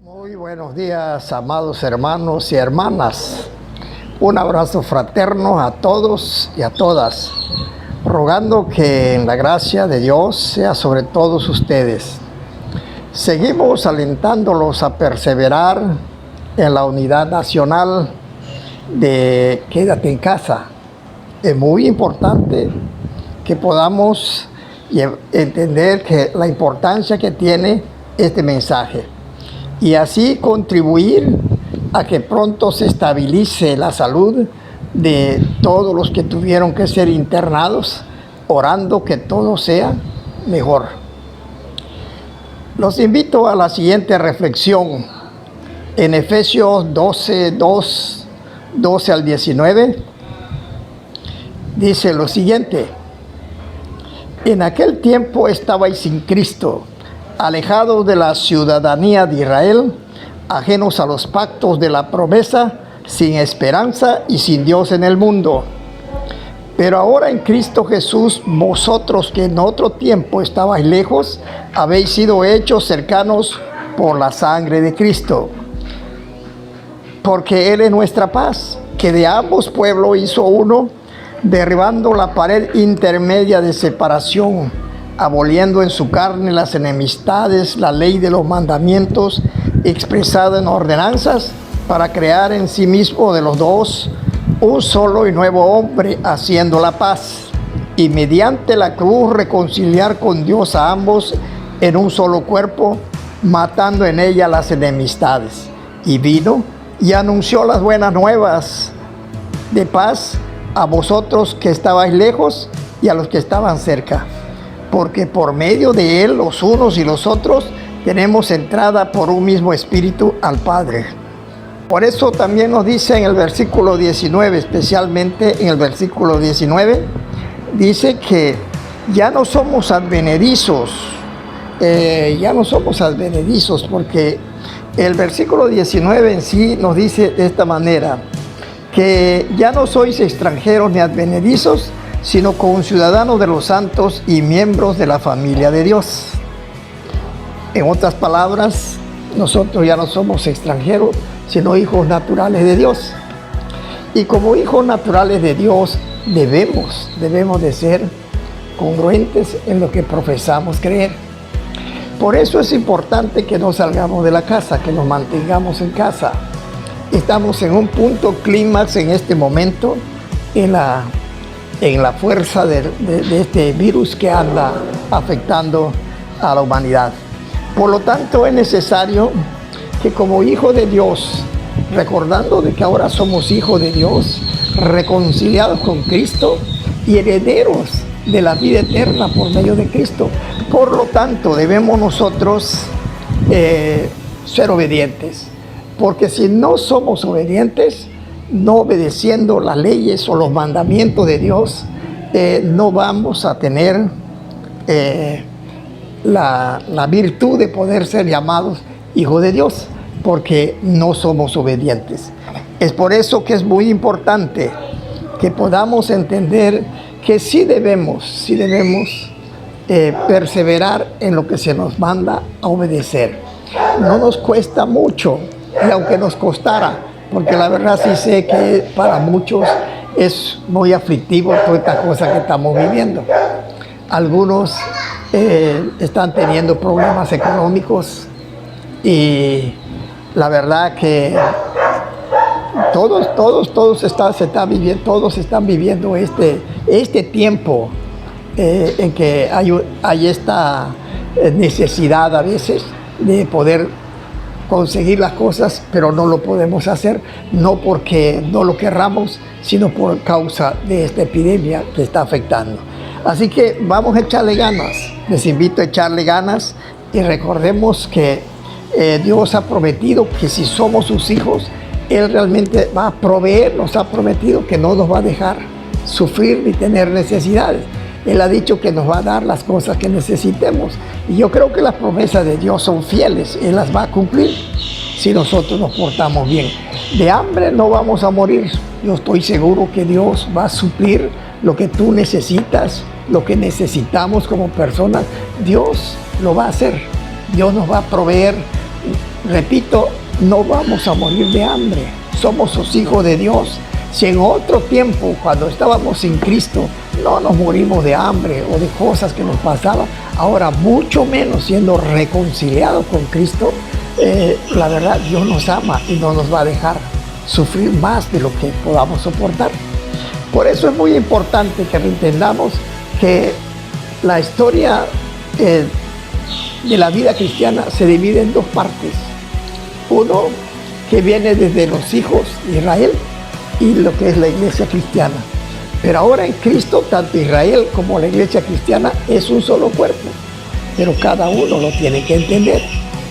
Muy buenos días, amados hermanos y hermanas. Un abrazo fraterno a todos y a todas, rogando que en la gracia de Dios sea sobre todos ustedes. Seguimos alentándolos a perseverar en la unidad nacional de Quédate en casa. Es muy importante que podamos entender que la importancia que tiene este mensaje y así contribuir a que pronto se estabilice la salud de todos los que tuvieron que ser internados, orando que todo sea mejor. Los invito a la siguiente reflexión. En Efesios 12 al 19, dice lo siguiente: en aquel tiempo estabais sin Cristo, alejados de la ciudadanía de Israel, ajenos a los pactos de la promesa, sin esperanza y sin Dios en el mundo. Pero ahora en Cristo Jesús, vosotros que en otro tiempo estabais lejos, habéis sido hechos cercanos por la sangre de Cristo. Porque Él es nuestra paz, que de ambos pueblos hizo uno, derribando la pared intermedia de separación, aboliendo en su carne las enemistades, la ley de los mandamientos expresada en ordenanzas, para crear en sí mismo de los dos un solo y nuevo hombre, haciendo la paz, y mediante la cruz reconciliar con Dios a ambos en un solo cuerpo, matando en ella las enemistades. Y vino y anunció las buenas nuevas de paz a vosotros que estabais lejos y a los que estaban cerca, porque por medio de Él los unos y los otros tenemos entrada por un mismo Espíritu al Padre. Por eso también nos dice en el versículo 19, especialmente en el versículo 19, dice que ya no somos advenedizos, porque el versículo 19 en sí nos dice de esta manera, que ya no sois extranjeros ni advenedizos, sino conciudadanos de los santos y miembros de la familia de Dios. En otras palabras, nosotros ya no somos extranjeros, sino hijos naturales de Dios. Y como hijos naturales de Dios, debemos de ser congruentes en lo que profesamos creer. Por eso es importante que no salgamos de la casa, que nos mantengamos en casa. Estamos en un punto clímax en este momento en la fuerza de este virus que anda afectando a la humanidad. Por lo tanto, es necesario que como hijos de Dios, recordando de que ahora somos hijos de Dios, reconciliados con Cristo y herederos de la vida eterna por medio de Cristo, por lo tanto debemos nosotros ser obedientes, porque si no somos obedientes, no obedeciendo las leyes o los mandamientos de Dios, no vamos a tener la virtud de poder ser llamados hijos de Dios, porque no somos obedientes. Es por eso que es muy importante que podamos entender que sí debemos perseverar en lo que se nos manda a obedecer. No nos cuesta mucho, y aunque nos costara, porque la verdad sí sé que para muchos es muy aflictivo toda esta cosa que estamos viviendo. Algunos están teniendo problemas económicos y la verdad que todos están viviendo este tiempo en que hay esta necesidad a veces de poder conseguir las cosas, pero no lo podemos hacer, no porque no lo querramos, sino por causa de esta epidemia que está afectando. Así que vamos a echarle ganas, les invito a echarle ganas y recordemos que Dios ha prometido que si somos sus hijos, Él realmente va a proveer, nos ha prometido que no nos va a dejar sufrir ni tener necesidades. Él ha dicho que nos va a dar las cosas que necesitemos. Y yo creo que las promesas de Dios son fieles. Él las va a cumplir si nosotros nos portamos bien. De hambre no vamos a morir. Yo estoy seguro que Dios va a suplir lo que tú necesitas, lo que necesitamos como personas. Dios lo va a hacer. Dios nos va a proveer Repito, no vamos a morir de hambre. Somos los hijos de Dios. Si en otro tiempo, cuando estábamos sin Cristo, no nos morimos de hambre o de cosas que nos pasaban, ahora mucho menos siendo reconciliados con Cristo, la verdad Dios nos ama y no nos va a dejar sufrir más de lo que podamos soportar. Por eso es muy importante que entendamos que la historia de la vida cristiana se divide en dos partes. Uno que viene desde los hijos de Israel y lo que es la iglesia cristiana. Pero ahora en Cristo, tanto Israel como la iglesia cristiana es un solo cuerpo. Pero cada uno lo tiene que entender,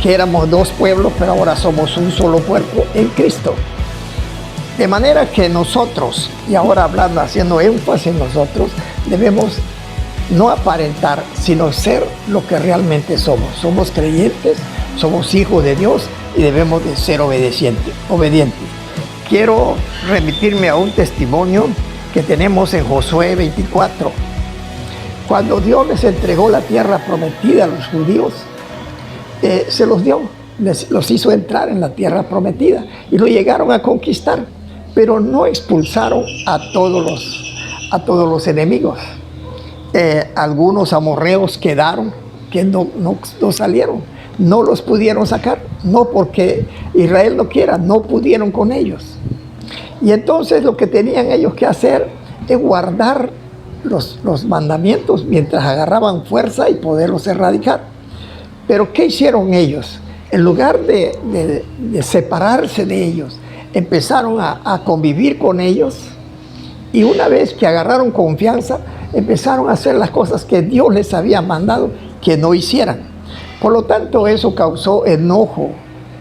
que éramos dos pueblos, pero ahora somos un solo cuerpo en Cristo. De manera que nosotros, y ahora hablando, haciendo énfasis en nosotros, debemos no aparentar, sino ser lo que realmente somos. Somos creyentes, somos hijos de Dios y debemos de ser obedientes. Quiero remitirme a un testimonio que tenemos en Josué 24. Cuando Dios les entregó la tierra prometida a los judíos, se los dio, los hizo entrar en la tierra prometida y lo llegaron a conquistar, pero no expulsaron a todos los enemigos. Algunos amorreos quedaron, que no salieron, no los pudieron sacar, no porque Israel no quiera, no pudieron con ellos. Y entonces lo que tenían ellos que hacer es guardar los mandamientos mientras agarraban fuerza y poderlos erradicar. Pero ¿qué hicieron ellos? En lugar de separarse de ellos, empezaron a convivir con ellos, y una vez que agarraron confianza, empezaron a hacer las cosas que Dios les había mandado que no hicieran. Por lo tanto, eso causó enojo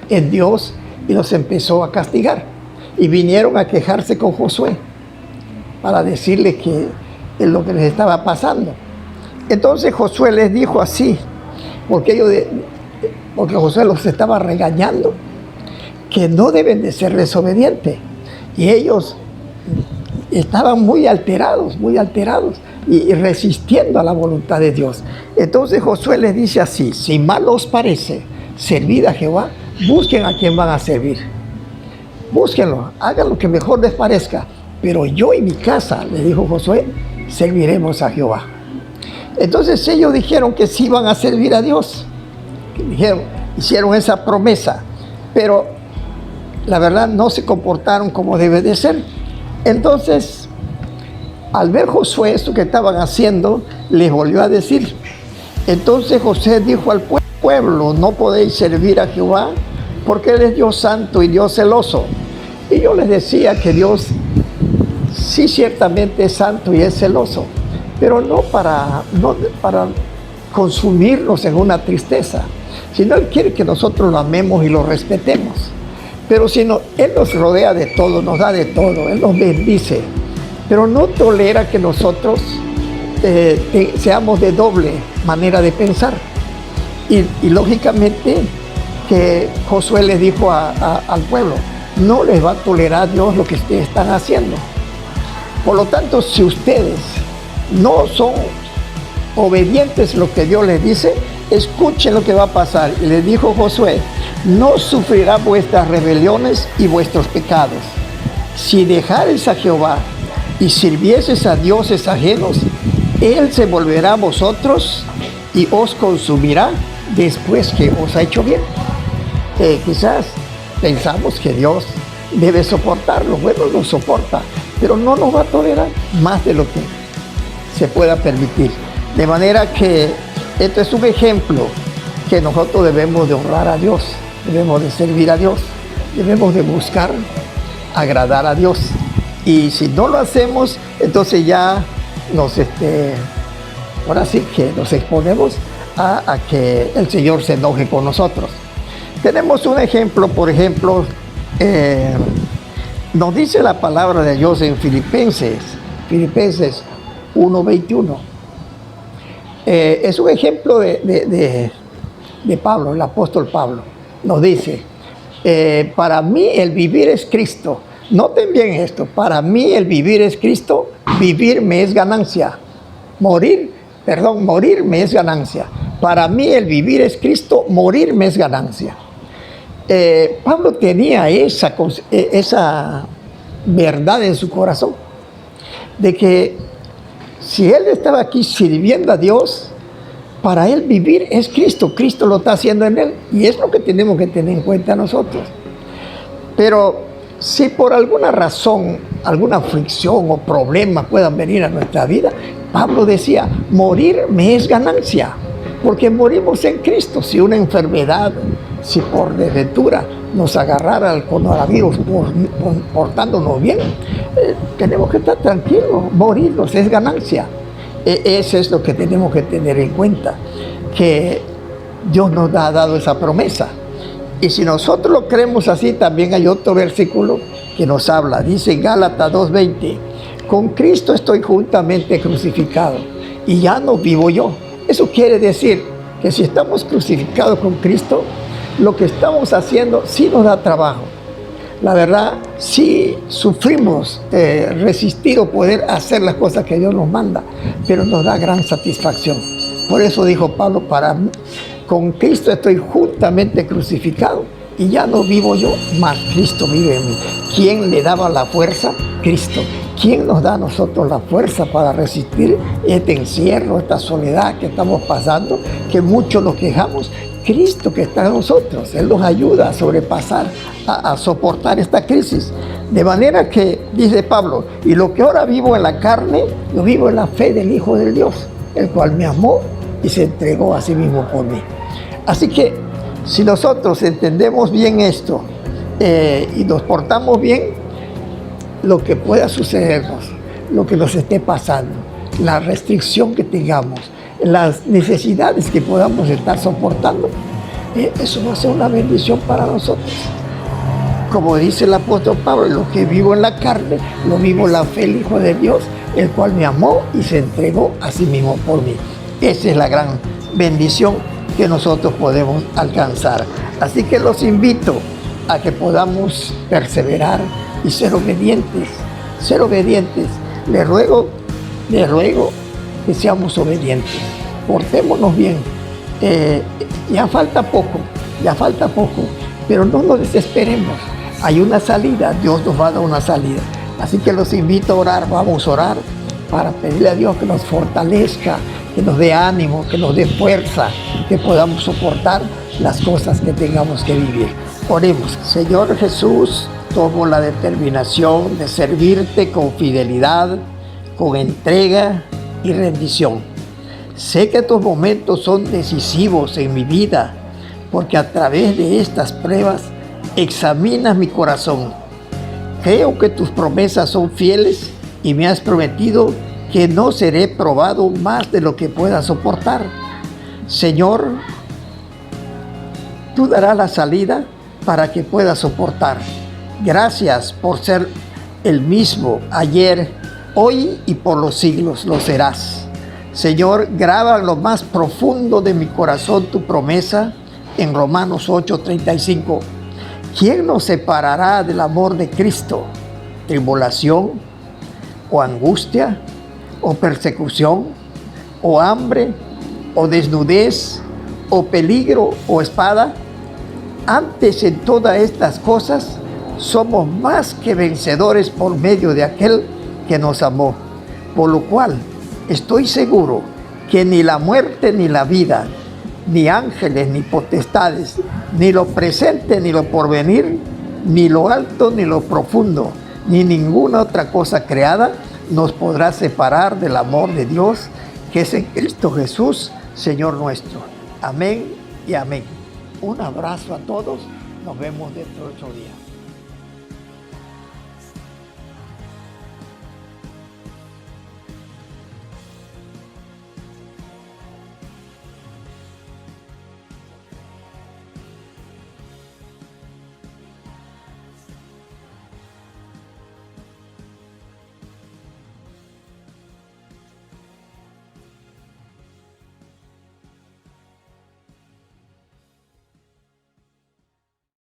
en Dios y los empezó a castigar. Y vinieron a quejarse con Josué para decirle que es lo que les estaba pasando. Entonces Josué les dijo así, porque Josué los estaba regañando, que no deben de ser desobedientes. Y ellos estaban muy alterados y resistiendo a la voluntad de Dios. Entonces Josué les dice así: si mal os parece servir a Jehová, busquen a quien van a servir. Búsquenlo, hagan lo que mejor les parezca. Pero yo y mi casa, le dijo Josué, serviremos a Jehová. Entonces ellos dijeron que sí iban a servir a Dios. Hicieron esa promesa, pero la verdad no se comportaron como debe de ser. Entonces, al ver Josué esto que estaban haciendo, les volvió a decir. Entonces Josué dijo al pueblo: no podéis servir a Jehová, porque Él es Dios santo y Dios celoso. Y yo les decía que Dios sí ciertamente es santo y es celoso, pero no para consumirnos en una tristeza, sino Él quiere que nosotros lo amemos y lo respetemos. Pero si no, Él nos rodea de todo, nos da de todo, Él nos bendice, pero no tolera que nosotros seamos de doble manera de pensar. Y lógicamente que Josué les dijo al pueblo: no les va a tolerar Dios lo que ustedes están haciendo. Por lo tanto, si ustedes no son obedientes a lo que Dios les dice, escuchen lo que va a pasar. Y les dijo Josué: no sufrirán vuestras rebeliones y vuestros pecados. Si dejareis a Jehová y sirvieseis a dioses ajenos, Él se volverá a vosotros y os consumirá después que os ha hecho bien. Quizás pensamos que Dios debe soportarlo. Bueno, lo soporta, pero no nos va a tolerar más de lo que se pueda permitir. De manera que esto es un ejemplo que nosotros debemos de honrar a Dios, debemos de servir a Dios, debemos de buscar agradar a Dios. Y si no lo hacemos, entonces ya ahora sí que nos exponemos a que el Señor se enoje con nosotros. Tenemos un ejemplo, por ejemplo, nos dice la palabra de Dios en Filipenses 1:21. Es un ejemplo de Pablo, el apóstol Pablo. Nos dice: para mí el vivir es Cristo. Noten bien esto: para mí el vivir es Cristo, vivir me es ganancia. Morir me es ganancia. Para mí el vivir es Cristo, morir me es ganancia. Pablo tenía esa verdad en su corazón, de que si él estaba aquí sirviendo a Dios, para él vivir es Cristo. Cristo lo está haciendo en él, y es lo que tenemos que tener en cuenta nosotros. Pero si por alguna razón, alguna fricción o problema puedan venir a nuestra vida, Pablo decía, morir me es ganancia, porque morimos en Cristo. Si una enfermedad, si por desventura nos agarrara el coronavirus portándonos bien, tenemos que estar tranquilos, morirnos es ganancia. Eso es lo que tenemos que tener en cuenta, que Dios nos ha dado esa promesa. Y si nosotros lo creemos así, también hay otro versículo que nos habla, dice en Gálatas 2:20, con Cristo estoy juntamente crucificado y ya no vivo yo. Eso quiere decir que si estamos crucificados con Cristo, lo que estamos haciendo sí nos da trabajo. La verdad, sí sufrimos resistir o poder hacer las cosas que Dios nos manda, pero nos da gran satisfacción. Por eso dijo Pablo, con Cristo estoy juntamente crucificado y ya no vivo yo, mas Cristo vive en mí. ¿Quién le daba la fuerza? Cristo. ¿Quién nos da a nosotros la fuerza para resistir este encierro, esta soledad que estamos pasando, que muchos nos quejamos? Cristo que está en nosotros. Él nos ayuda a sobrepasar, a soportar esta crisis. De manera que, dice Pablo, y lo que ahora vivo en la carne, lo vivo en la fe del Hijo de Dios, el cual me amó y se entregó a sí mismo por mí. Así que, si nosotros entendemos bien esto y nos portamos bien, lo que pueda sucedernos, lo que nos esté pasando, la restricción que tengamos, las necesidades que podamos estar soportando, eso va a ser una bendición para nosotros. Como dice el apóstol Pablo, lo que vivo en la carne, lo vivo en la fe del Hijo de Dios, el cual me amó y se entregó a sí mismo por mí. Esa es la gran bendición que nosotros podemos alcanzar. Así que los invito a que podamos perseverar y ser obedientes, ser obedientes. Les ruego que seamos obedientes, portémonos bien. Ya falta poco, pero no nos desesperemos. Hay una salida, Dios nos va a dar una salida. Así que los invito a orar, vamos a orar para pedirle a Dios que nos fortalezca, que nos dé ánimo, que nos dé fuerza, que podamos soportar las cosas que tengamos que vivir. Oremos. Señor Jesús, tomo la determinación de servirte con fidelidad, con entrega y rendición. Sé que estos momentos son decisivos en mi vida, porque a través de estas pruebas examinas mi corazón. Creo que tus promesas son fieles y me has prometido que no seré probado más de lo que pueda soportar. Señor, tú darás la salida para que pueda soportar. Gracias por ser el mismo ayer, hoy y por los siglos lo serás. Señor, graba en lo más profundo de mi corazón tu promesa en Romanos 8:35. ¿Quién nos separará del amor de Cristo? ¿Tribulación o angustia o persecución o hambre o desnudez o peligro o espada? Antes en todas estas cosas somos más que vencedores por medio de aquel que nos amó. Por lo cual estoy seguro que ni la muerte ni la vida, ni ángeles ni potestades, ni lo presente ni lo porvenir, ni lo alto ni lo profundo, ni ninguna otra cosa creada nos podrá separar del amor de Dios que es en Cristo Jesús, Señor nuestro. Amén y amén. Un abrazo a todos. Nos vemos dentro de 8 días.